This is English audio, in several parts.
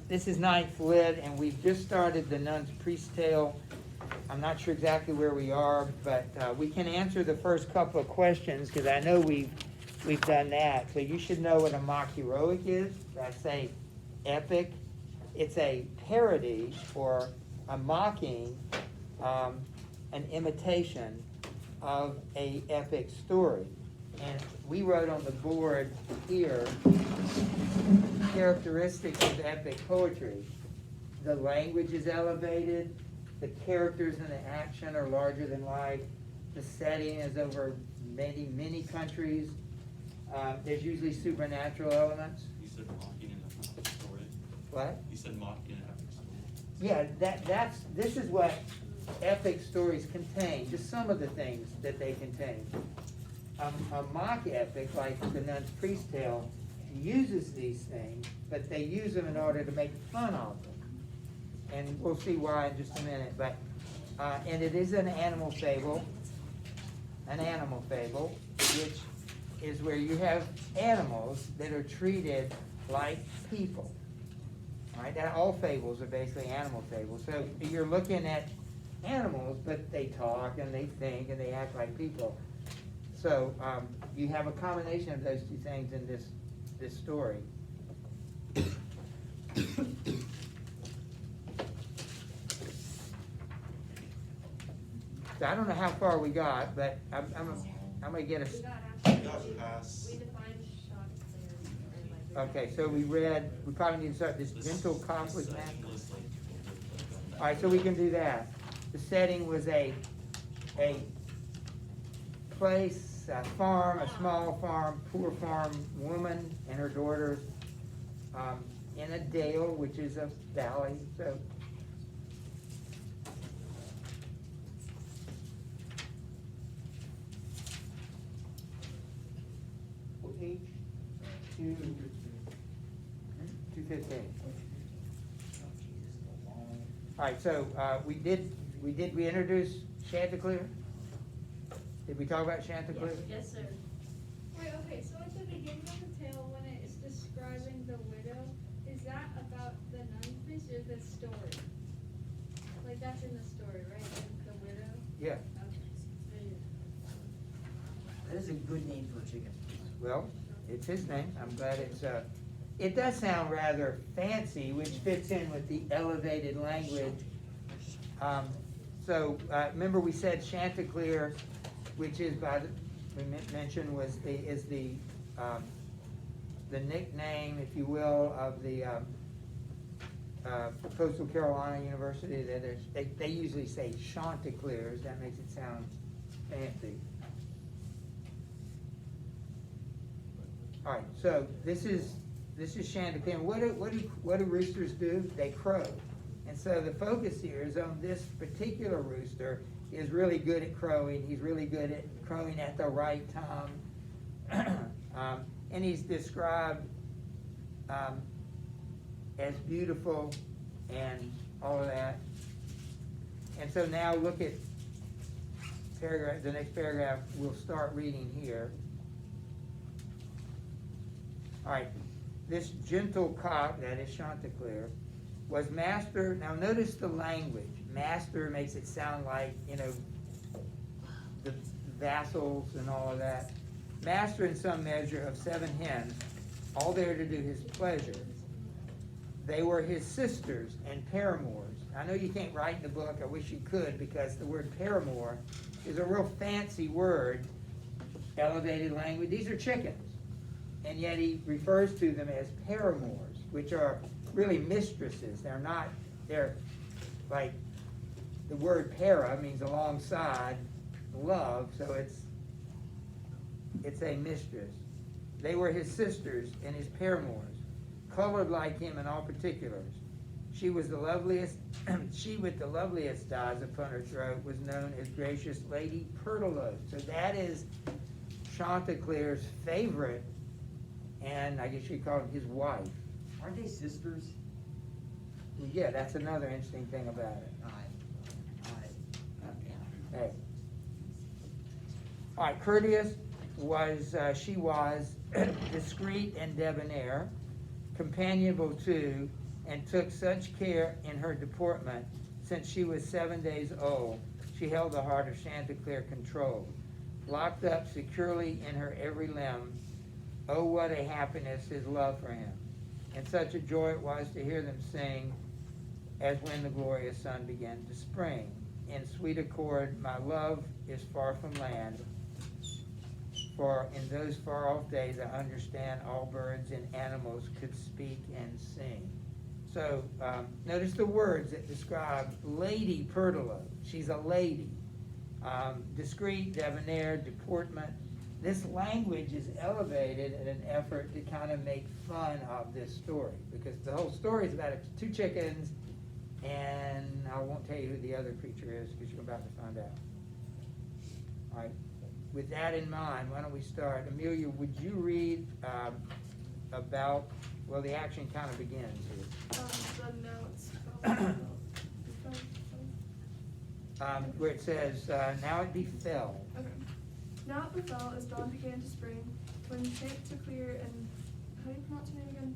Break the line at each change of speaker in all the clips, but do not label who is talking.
This is Ninth Lit, and we've just started the Nun's Priest Tale. I'm not sure exactly where we are, but we can answer the first couple of questions because I know we've done that. So you should know what a mock heroic is. That's a epic. It's a parody or a mocking, an imitation of a epic story. And we wrote on the board here characteristics of epic poetry. The language is elevated, the characters and the action are larger than life, the setting is over many, many countries. There's usually supernatural elements.
You said mocking in an epic story.
What?
You said mocking in an epic story.
Yeah, this is what epic stories contain, just some of the things that they contain. A mock epic, like the Nun's Priest Tale, uses these things, but they use them in order to make fun of them. And we'll see why in just a minute. But and it is an animal fable, which is where you have animals that are treated like people. All right, that all fables are basically animal fables. So you're looking at animals, but they talk and they think and they act like people. So you have a combination of those two things in this story. So I don't know how far we got, but I'm gonna get us.
We got
Pass.
we defined Chanticleer.
Okay, so we probably need to start this gentle conflict match. All right, so we can do that. The setting was a place, a farm, a small farm, poor farm woman and her daughters in a dale, which is a valley. So page 215. All right, so we introduced Chanticleer? Did we talk about Chanticleer?
Yes, sir.
Wait, okay, so at the beginning of the tale, when it is describing the widow, is that about the nun priest or the story? Like, that's in the story, right? Like, the widow?
Yeah.
Okay.
That is a good name for a chicken.
Well, it's his name. I'm glad it's, it does sound rather fancy, which fits in with the elevated language. So remember we said Chanticleer, which is we mentioned is the nickname, if you will, of the Coastal Carolina University. They usually say Chanticleers. That makes it sound fancy. All right, so this is Chanticleer. What do roosters do? They crow. And so the focus here is on this particular rooster is really good at crowing. He's really good at crowing at the right time. And he's described as beautiful and all of that. And so now look at the next paragraph. We'll start reading here. All right, this gentle cock, that is Chanticleer, was master. Now notice the language. Master makes it sound like, the vassals and all of that. Master in some measure of 7 hens, all there to do his pleasure. They were his sisters and paramours. I know you can't write in the book, I wish you could, because the word paramour is a real fancy word, elevated language. These are chickens. And yet he refers to them as paramours, which are really mistresses. They're like, the word para means alongside love, so it's a mistress. They were his sisters and his paramours, colored like him in all particulars. She was the loveliest, she with the loveliest dyes upon her throat was known as gracious Lady Pertolote. So that is Chanticleer's favorite, and I guess you'd call it his wife.
Aren't they sisters?
Yeah, that's another interesting thing about it. Hey. All right, courteous she was discreet and debonair, companionable too, and took such care in her deportment, since she was 7 days old, she held the heart of Chanticleer controlled, locked up securely in her every limb. Oh, what a happiness his love for him, and such a joy it was to hear them sing, as when the glorious sun began to spring. In sweet accord, my love is far from land, for in those far off days I understand all birds and animals could speak and sing. So notice the words that describe Lady Pertolote. She's a lady. Discreet, debonair, deportment. This language is elevated in an effort to kind of make fun of this story, because the whole story is about two chickens, and I won't tell you who the other creature is because you're about to find out. All right. With that in mind, why don't we start? Amelia, would you read about, well, the action kind of begins here.
The notes.
Where it says, now it befell.
Okay. Now it befell as dawn began to spring, when Chanticleer and, how do you pronounce her name again?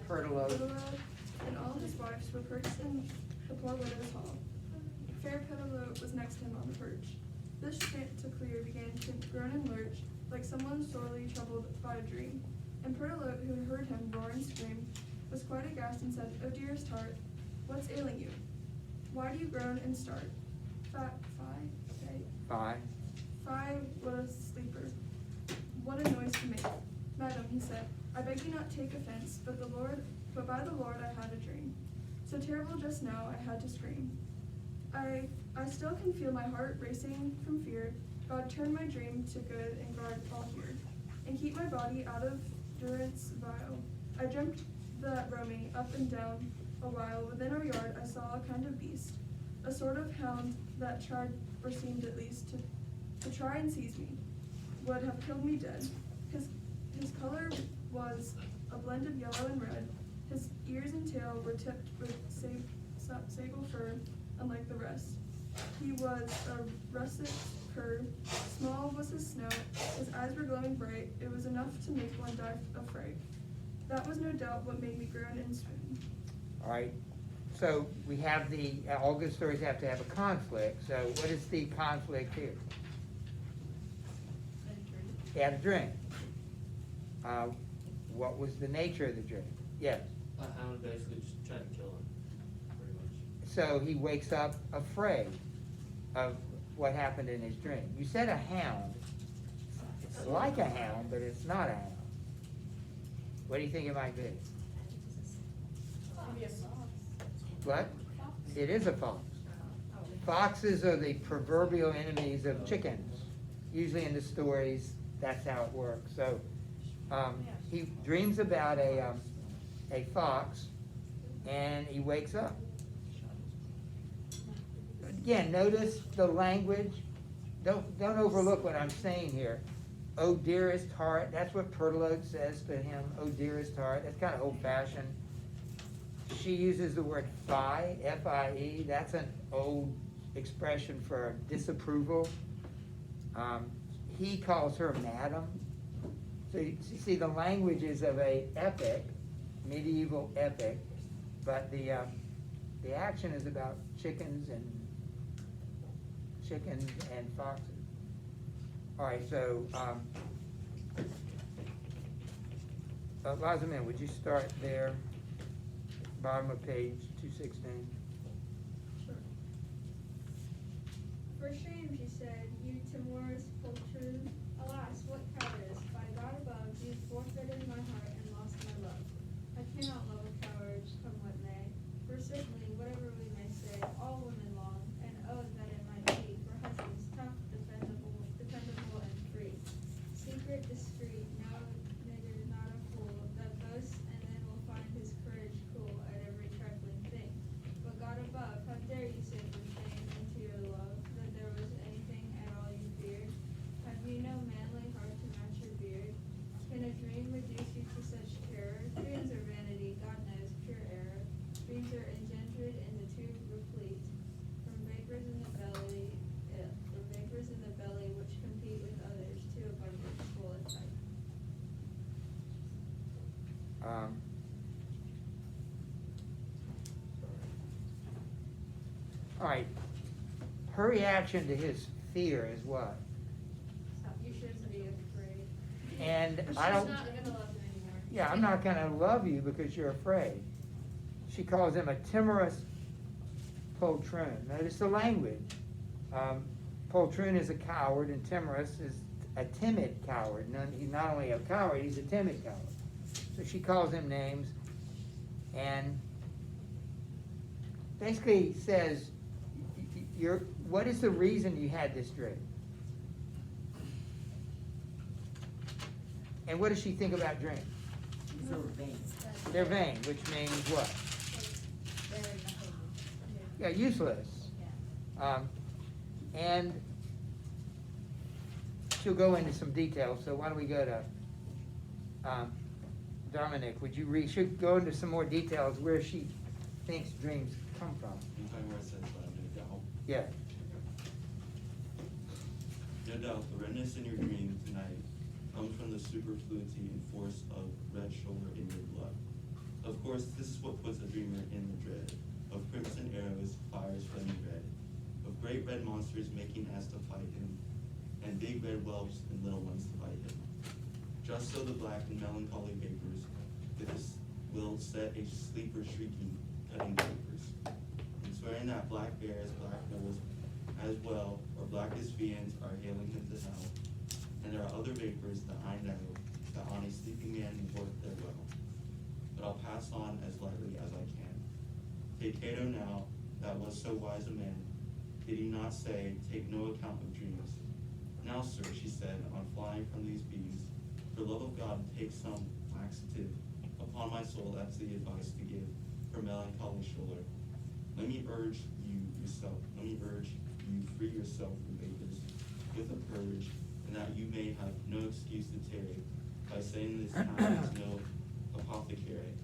Pertolote.
Pertolote and all his wives were perched in the poor widow's hall. Fair Pertolote was next to him on the perch. This Chanticleer began to groan and lurch, like someone sorely troubled by a dream. And Pertolote, who heard him roar and scream, was quite aghast and said, "Oh, dearest heart, what's ailing you? Why do you groan and start?"
Fie.
Fie, what a sleeper. What a noise to make. Madam, he said, I beg you not take offense, but by the Lord I had a dream. So terrible just now I had to scream. I still can feel my heart racing from fear. God turn my dream to good and guard all here, and keep my body out of durance vile. I dreamt that roaming up and down a while within our yard I saw a kind of beast, a sort of hound that tried, or seemed at least, to try and seize me, would have killed me dead. His color was a blend of yellow and red. His ears and tail were tipped with sable fur, unlike the rest. He was a russet cur. Small was his snout. His eyes were glowing bright. It was enough to make one die of fright. That was no doubt what made me groan and swoon.
All right. So we have all good stories have to have a conflict. So what is the conflict here? He had a dream. What was the nature of the dream? Yes.
A hound basically just tried to kill him, pretty much.
So he wakes up afraid of what happened in his dream. You said a hound. It's like a hound, but it's not a hound. What do you think it might be?
Maybe a fox.
What? It is a fox. Foxes are the proverbial enemies of chickens. Usually in the stories, that's how it works. So he dreams about a fox, and he wakes up. Again, notice the language. Don't overlook what I'm saying here. Oh, dearest heart. That's what Pertolote says to him. Oh, dearest heart. That's kind of old-fashioned. She uses the word fie, F-I-E. That's an old expression for disapproval. He calls her madam. So you see, the language is of a epic, medieval epic, but the action is about chickens and foxes. All right, so Rosamond, would you start there, bottom of page 216?
Sure. For shame, she said, you timorous poltroon. Alas, what cowardice! By God above, you forfeited my heart and lost my love. I cannot love a coward, come what may. For certainly, whatever we may say, all women long, and oh, that it might be, for husbands tough, dependable, and free. Secret, discreet, now nigger, not a fool, that boasts and then will find his courage cool at every trifling thing. But God above, how dare you say for shame into your love, that there was anything at all you feared? Have you no manly heart to match your beard? Can a dream reduce you to
All right, her reaction to his fear is what?
You shouldn't be afraid.
And
But she's
I don't,
not gonna love him anymore.
yeah, I'm not gonna love you because you're afraid. She calls him a timorous poltroon. Notice the language. Poltroon is a coward and timorous is a timid coward. He's not only a coward, he's a timid coward. So she calls him names and basically says, what is the reason you had this dream? And what does she think about dreams?
So vain.
They're vain, which means what?
They're nothing.
Yeah, useless. And she'll go into some details, so why don't we go to, Dominic, would you should go into some more details where she thinks dreams come from.
In time where it says, no doubt.
Yeah,
No doubt, the redness in your dream tonight comes from the superfluity and force of red shoulder in your blood. Of course, this is what puts a dreamer in the dread of crimson arrows, fires flaming red, of great red monsters making as to fight him, and big red whelps and little ones to bite him. Just so the black and melancholy vapors will set a sleeper shrieking, cutting vapors, and swearing that black bears, black bulls, as well, or black as fiends are hailing him to hell. And there are other vapors that I know that on a sleeping man work their well. But I'll pass on as lightly as I can. Take Cato now, that was so wise a man. Did he not say, take no account of dreams? Now, sir, she said, on flying from these bees, for love of God, take some laxative. Upon my soul, that's the advice to give her melancholy shoulder. Let me urge you free yourself from vapors with a purge, and that you may have no excuse to tarry by saying this town is no apothecary.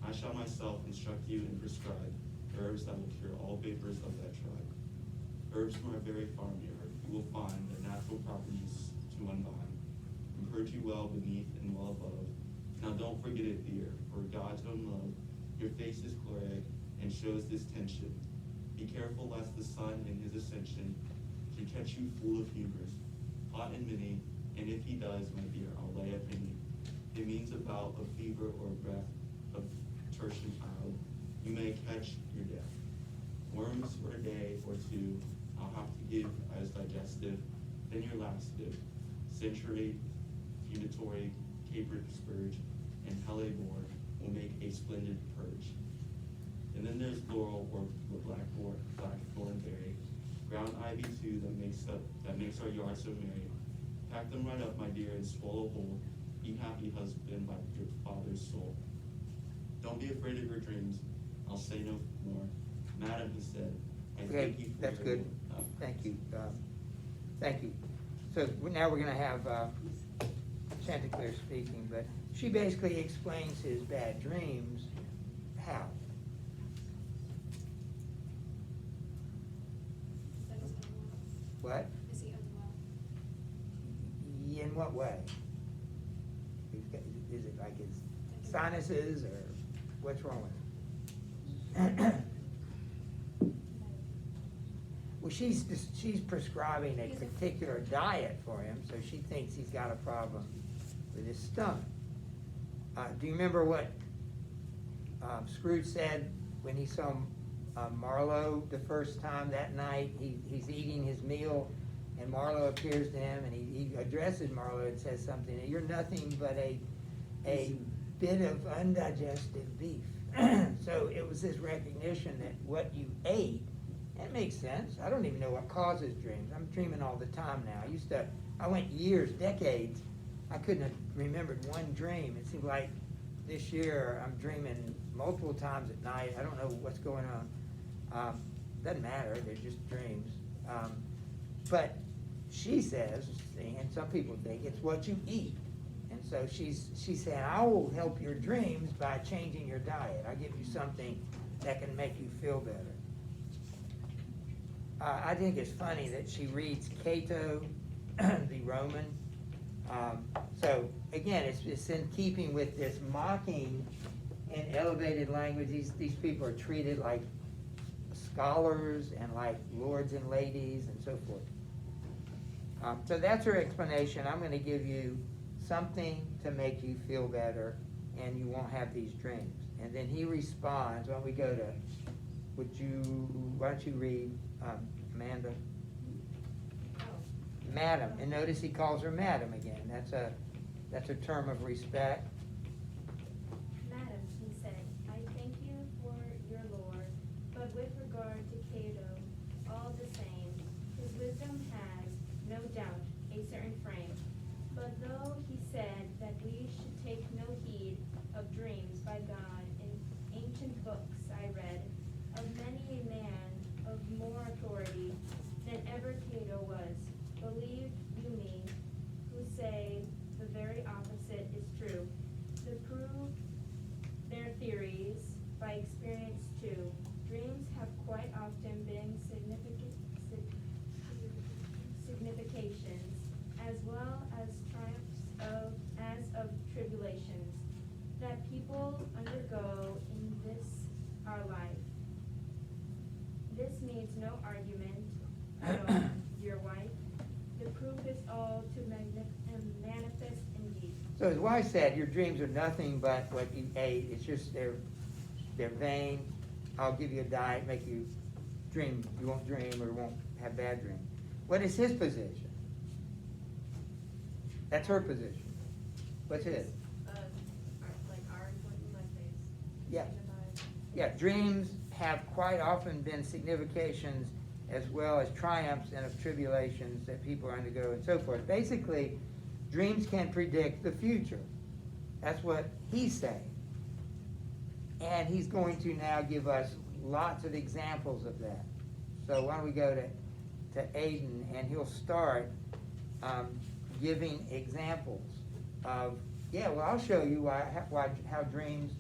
I shall myself instruct you and prescribe herbs that will cure all vapors of that tribe. Herbs from our very farm yard, you will find their natural properties to unbind, and purge you well beneath and well above. Now don't forget it, dear, for God's own love, your face is chloric and shows this tension. Be careful lest the sun in his ascension should catch you full of humors, hot and many, and if he does, my dear, I'll lay a penny. It means about a fever or a breath of tertian cloud. You may catch your death. Worms for a day or two, I'll have to give as digestive, then your laxative, century, fumitory, capered spurge, and hellebore will make a splendid purge. And then there's laurel or blackthorn berry, ground ivy too that makes our yard so merry. Pack them right up, my dear, and swallow whole. Be happy, husband, by your father's soul. Don't be afraid of your dreams. I'll say no more. Madam, he said, I
okay,
thank you for
that's
your
good. Thank you. Thank you. So now we're gonna have Chanticleer speaking, but she basically explains his bad dreams. How?
That is unwell.
What?
Is he unwell?
In what way? Is it like his sinuses or what's wrong with him? Well, she's prescribing a particular diet for him, so she thinks he's got a problem with his stomach. Do you remember what Scrooge said when he saw Marlowe the first time that night? He's eating his meal, and Marlowe appears to him, and he addresses Marlowe and says something, you're nothing but a bit of undigested beef. So it was this recognition that what you ate, that makes sense. I don't even know what causes dreams. I'm dreaming all the time now. I went years, decades, I couldn't have remembered one dream. It seems like this year I'm dreaming multiple times at night. I don't know what's going on. Doesn't matter, they're just dreams. But she says, and some people think, it's what you eat. And so she's saying, I will help your dreams by changing your diet. I'll give you something that can make you feel better. I think it's funny that she reads Cato, the Roman. So again, it's in keeping with this mocking and elevated language. These people are treated like scholars and like lords and ladies and so forth. So that's her explanation. I'm gonna give you something to make you feel better and you won't have these dreams. And then he responds, why don't we go to, why don't you read, Amanda? Madam, and notice he calls her madam again. That's a term of respect.
Madam, he said, I thank you for your lore, but with regard to Cato, all the same, his wisdom has, no doubt, a certain frame. But though he said that we should take no heed of dreams by God in ancient books I read, of many a man of more authority than ever Cato was, believe you me, who say the very opposite is true. To prove their theories by experience too, dreams have quite often been significations, as well as triumphs of tribulations, that people undergo in this our life. This needs no argument at all, your wife. The proof is all too manifest indeed.
So as wife said, your dreams are nothing but what you ate. It's just they're vain. I'll give you a diet, make you dream. You won't dream or won't have bad dreams. What is his position? That's her position. What's his?
Like our important Mondays.
Yeah. Yeah, dreams have quite often been significations as well as triumphs and of tribulations that people undergo and so forth. Basically, dreams can predict the future. That's what he's saying. And he's going to now give us lots of examples of that. So why don't we go to Aiden, and he'll start giving examples of, well, I'll show you how dreams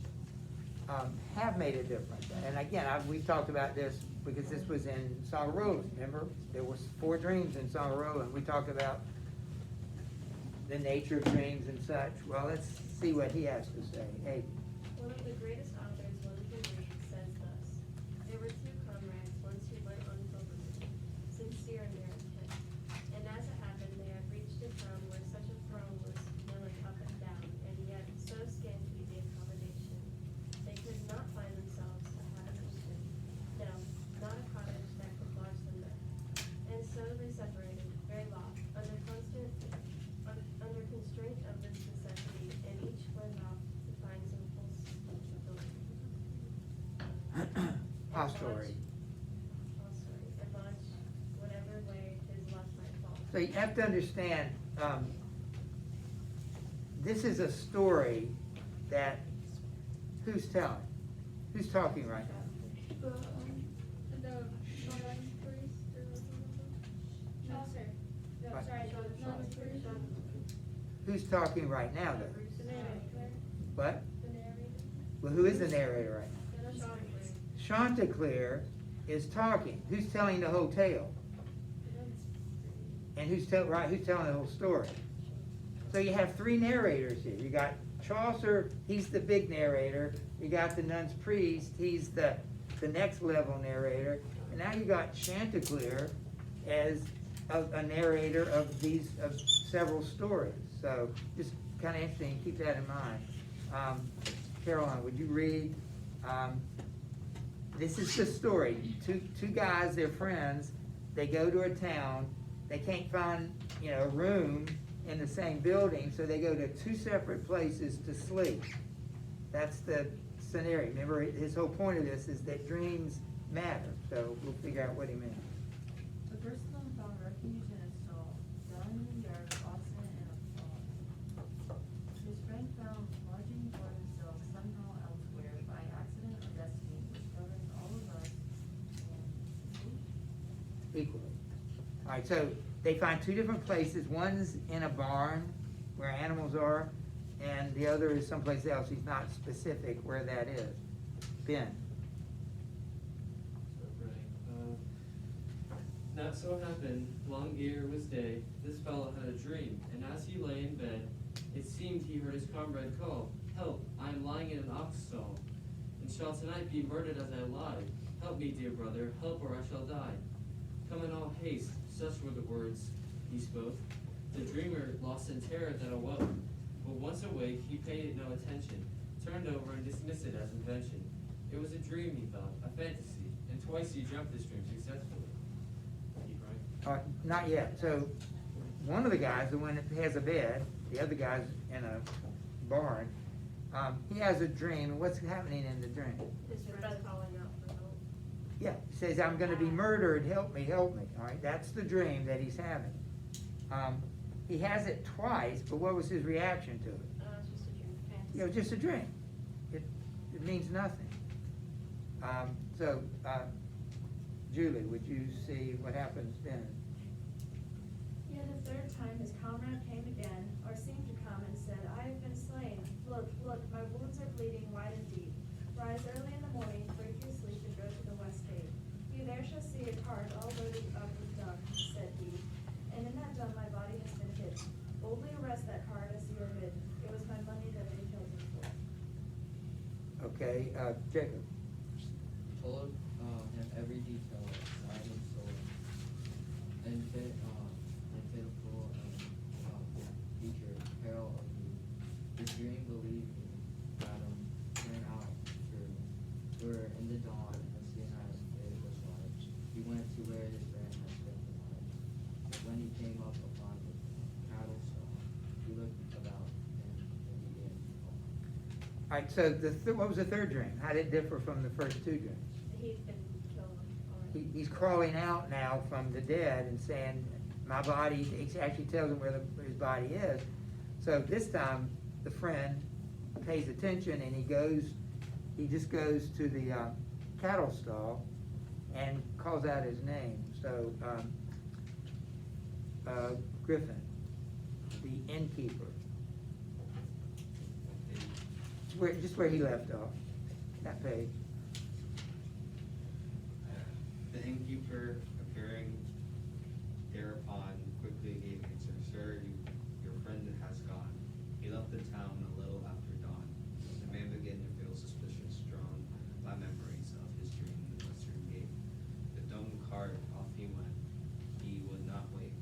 have made a difference. And again, we've talked about this because this was in Song of Roland. Remember, there was 4 dreams in Song of Roland. We talked about the nature of dreams and such. Well, let's see what he has to say. Aiden.
One of the greatest authors, one who reads, says thus: there were 2 comrades once who went on pilgrimage, sincere in their intent. And as it happened, they had reached a town where such a throng was milling up and down, and yet so scanty the accommodation, they could not find themselves a habitation, no, not a cottage that could lodge them there. And so they separated, very loth, under constraint of this necessity, and each went off to find some
Hostelry.
and lodge whatever way his luck might fall.
So you have to understand, this is a story that, who's telling? Who's talking right now?
The nun priest or
Chaucer. No,
Right.
sorry, the nun priest.
Who's talking right now, though?
The narrator.
What?
The narrator.
Well, who is the narrator right now? Chanticleer is talking. Who's telling the whole tale? And who's telling the whole story? So you have 3 narrators here. You got Chaucer, he's the big narrator. You got the nun's priest, he's the next level narrator. And now you got Chanticleer as a narrator of several stories. So just kind of interesting. Keep that in mind. Caroline, would you read? This is the story. Two guys, they're friends. They go to a town. They can't find, a room in the same building, so they go to 2 separate places to sleep. That's the scenario. Remember, his whole point of this is that dreams matter. So we'll figure out what he meant.
The first one found refuge in a stall, down in the yard of oxen and of flock. His friend found lodging for himself somehow elsewhere by accident or destiny, which governs all of us
Equally. All right, so they find 2 different places. One's in a barn where animals are, and the other is someplace else. He's not specific where that is. Ben.
Now so happened, long ere it was day, this fellow had a dream, and as he lay in bed, it seemed he heard his comrade call, "Help, I am lying in an ox stall, and shall tonight be murdered as I lie." Help me, dear brother, help or I shall die. Come in all haste, such were the words he spoke. The dreamer, lost in terror, then awoke. But once awake, he paid it no attention, turned over and dismissed it as invention. It was a dream, he thought, a fantasy, and twice he jumped this dream successfully. Keep right.
Not yet. So, one of the guys, the one that has a bed, the other guy's in a barn, he has a dream, and what's happening in the dream?
His friend's calling out for help.
Yeah, he says, I'm gonna be murdered, help me, all right, that's the dream that he's having. He has it twice, but what was his reaction to it?
It's just a dream. Fantasy.
You know, just a dream. It means nothing. Julie, would you see what happens then?
Yet a third time his comrade came again, or seemed to come, and said, I have been slain. Look, look, my wounds are bleeding wide and deep. Rise early in the morning, break your sleep, and go to the west gate. You there shall see a cart all loaded up with dung, said he. And in that dung my body has been hid. Boldly arrest that cart as you are bidden. It was my money that they killed me for.
Okay, Jacob.
Told him every detail of Simon's soul, and pitiful future peril of you. The dream, believe me, Adam, turned out true. For in the dawn, as soon as it was light, he went to where his friend had spent the night. But when he came up upon the cattle stall, he looked about him and began to fall.
All right, so what was the third dream? How did it differ from the first two dreams?
He's been killed already.
He's crawling out now from the dead and saying, my body, he actually tells him where his body is. So this time, the friend pays attention and he just goes to the cattle stall and calls out his name. So, Griffin, the innkeeper, just where he left off, that page.
The innkeeper, appearing thereupon, quickly gave answer, Sir, your friend has gone. He left the town a little after dawn. The man began to feel suspicious, drawn by memories of his dream in the western gate. The dumb cart, off he went. He would not wait.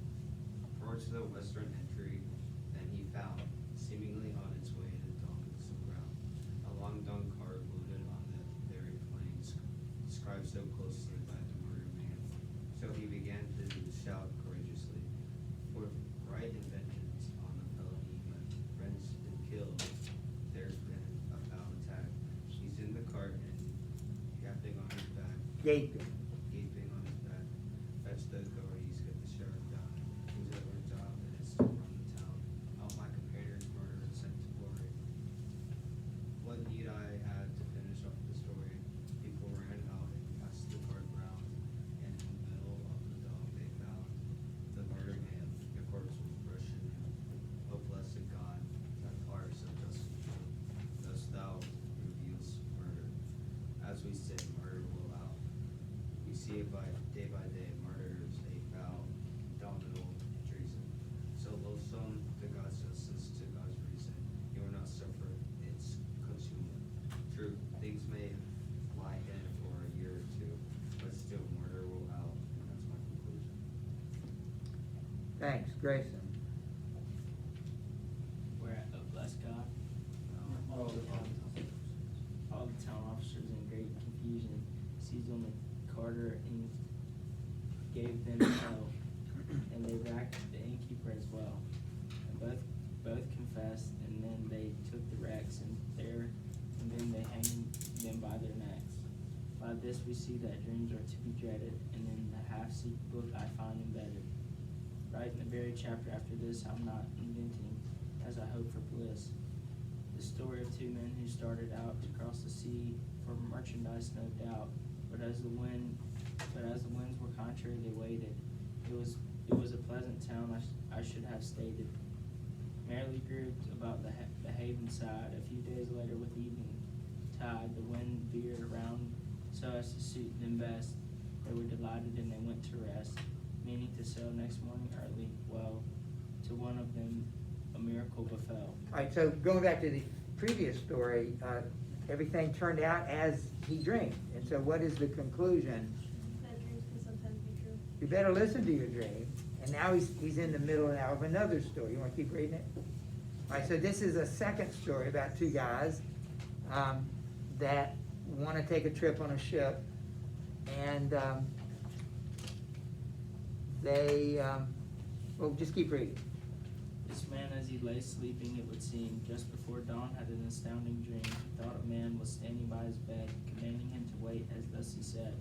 Approached the western entry, then he found, seemingly on its way to Dung's ground, a long dung cart loaded on the very plains, described so closely by the murdered man. So he began to shout courageously, for right and vengeance on the felony but friends and killed. There's been a foul attack. He's in the cart and yapping on his back,
Gaping.
gaping on his back. Fetch the authorities, get the sheriff down. Who's at our job and it's to run the town. Out my compatriots murdered and sent to glory. What need I add to finish up the story? People ran out and passed the cart round, and in the middle of the dog they found the murdered man. The corpse was crushed in him. O blessed God, that are so just and true. Thus thou reveals murder. As we say, murder will out. We see it by day, murder is a foul, dominable treason. So loathsome to God's justice, to God's reason, you will not suffer its consummate. True, things may lie hidden for a year or two, but still murder will out, and that's my conclusion.
Thanks, Grayson.
We're at the blessed God. All the town officers in great confusion seized on the carter and gave them hell, and they racked the innkeeper as well. And both confessed, and then they took the racks and then they hanged them by their necks. By this we see that dreams are to be dreaded, and in the half-seek book I find embedded. Right in the very chapter after this, I'm not inventing, as I hope for bliss. The story of two men who started out to cross the sea for merchandise, no doubt. But as the winds were contrary, they waited. It was a pleasant town, I should have stated. Merrily grouped about the haven side. A few days later, with evening tide, the wind veered around so as to suit them best. They were delighted and they went to rest, meaning to sail next morning early. Well, to one of them a miracle befell.
All right, so going back to the previous story, everything turned out as he dreamed. And so what is the conclusion?
That dreams can sometimes be true.
You better listen to your dream. And now he's in the middle now of another story. You want to keep reading it? All right, so this is a second story about two guys that want to take a trip on a ship. And well, just keep reading.
This man, as he lay sleeping, it would seem, just before dawn, had an astounding dream. He thought a man was standing by his bed, commanding him to wait, as thus he said,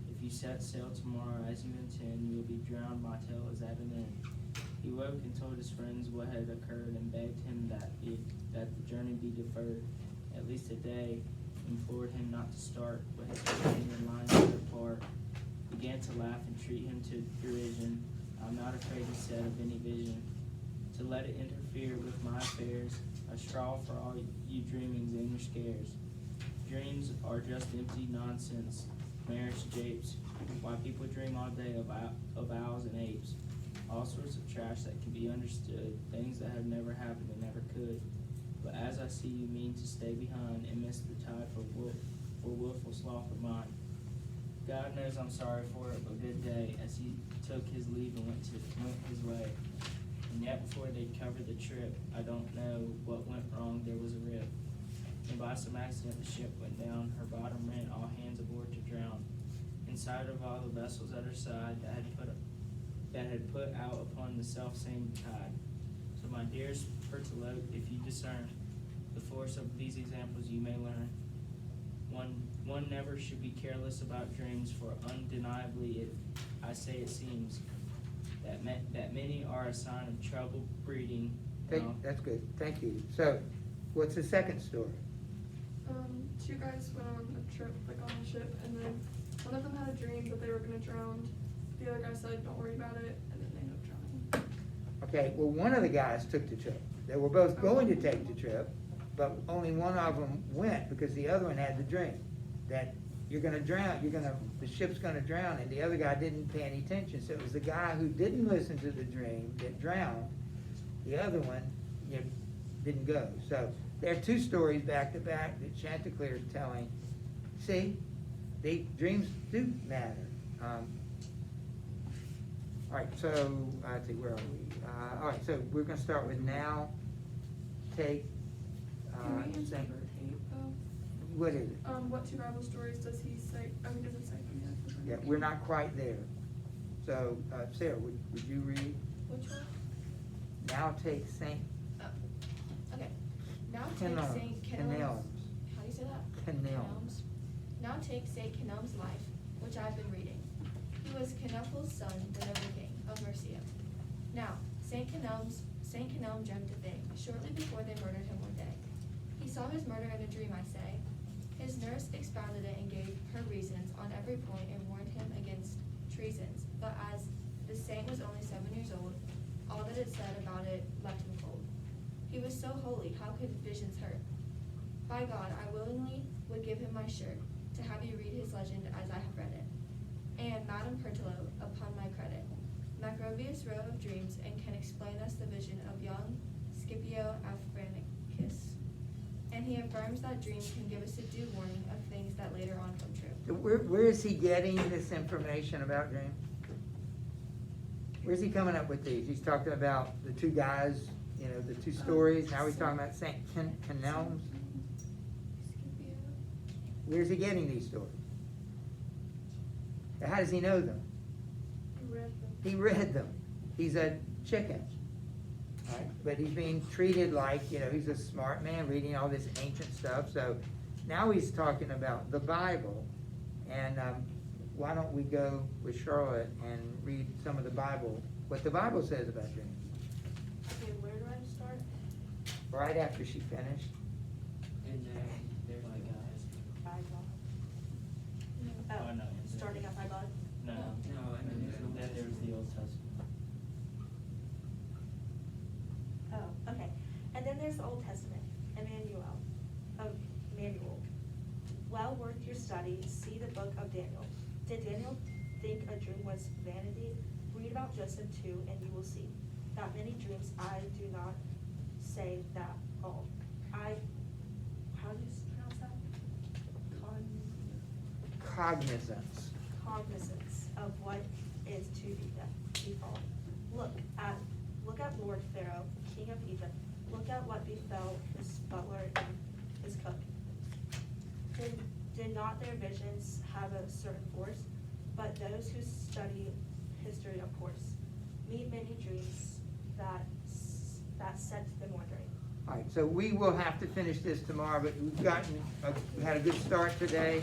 "If you set sail tomorrow as you intend, you will be drowned. My tale is at an end." He woke and told his friends what had occurred, and begged him that the journey be deferred at least a day, implored him not to start. But his companion, lying there apart, began to laugh and treat him to derision. "I'm not afraid," he said, "of any vision, to let it interfere with my affairs, a straw for all you dreamings and your scares. Dreams are just empty nonsense, marish japes, why people dream all day of owls and apes, all sorts of trash that can be understood, things that have never happened and never could. But as I see you mean to stay behind and miss the tide for willful sloth of mine. God knows I'm sorry for it, but good day," as he took his leave and went his way. And yet before they'd covered the trip, I don't know what went wrong, there was a rip. And by some accident the ship went down, her bottom rent, all hands aboard to drown. In sight of all the vessels at her side that had put out upon the self-same tide. So my dearest Pertolote, if you discern the force of these examples, you may learn. One never should be careless about dreams, for undeniably I say it seems that many are a sign of trouble breeding.
That's good. Thank you. So, what's the second story?
Two guys went on a trip, like on a ship, and then one of them had a dream that they were gonna drown. The other guy said, "Don't worry about it," and then they ended up drowning.
Okay, well, one of the guys took the trip. They were both going to take the trip, but only one of them went because the other one had the dream that you're gonna drown, the ship's gonna drown, and the other guy didn't pay any attention. So it was the guy who didn't listen to the dream that drowned. The other one, didn't go. So there are two stories back to back that Chanticleer is telling. See, the dreams do matter. All right, so let's see, where are we? All right, so we're gonna start with now. Take.
Can we answer
Saint-
number 8 though?
What is it?
What two Bible stories does he say? Does it say them yet?
Yeah, we're not quite there. So, Sarah, would you read?
Which one?
Now take Saint
Okay. Now take
Kenelm.
Saint
Kenelm.
Kenelm's. How do you say that?
Kenelm's.
Now take Saint Kenelm's life, which I've been reading. He was Kenelm's son, the noble king of Mercia. Now, Saint Kenelm dreamt a thing, shortly before they murdered him one day. He saw his murder in a dream, I say. His nurse expounded it and gave her reasons on every point and warned him against treasons. But as the saint was only 7 years old, all that it said about it left him cold. He was so holy, how could visions hurt? By God, I willingly would give him my shirt to have you read his legend as I have read it. And Madame Pertolote, upon my credit, Macrobius wrote of dreams and can explain us the vision of young Scipio Africanus. And he affirms that dreams can give us a due warning of things that later on come true.
So where is he getting this information about dreams? Where's he coming up with these? He's talking about the two guys, the two stories. Now he's talking about Saint Kenelm's. Where's he getting these stories? How does he know them? He read them. He's a chicken. Right? But he's being treated like, he's a smart man reading all this ancient stuff. So now he's talking about the Bible. And why don't we go with Charlotte and read some of the Bible, what the Bible says about dreams.
Okay, where do I start?
Right after she finished.
And there's the guys.
By God.
Oh, no.
Starting at by God?
No, then there's the Old Testament.
Oh, okay. And then there's the Old Testament, Emmanuel. Well worth your study, see the book of Daniel. Did Daniel think a dream was vanity? Read about Joseph too, and you will see that many dreams I do not say that all. How do you pronounce that?
cognizance.
cognizance of what is to befall. Look at Lord Pharaoh, king of Egypt. Look at what befell his butler and his cook. Did not their visions have a certain force? But those who study history, of course, meet many dreams that set them wondering.
All right, so we will have to finish this tomorrow, but we had a good start today.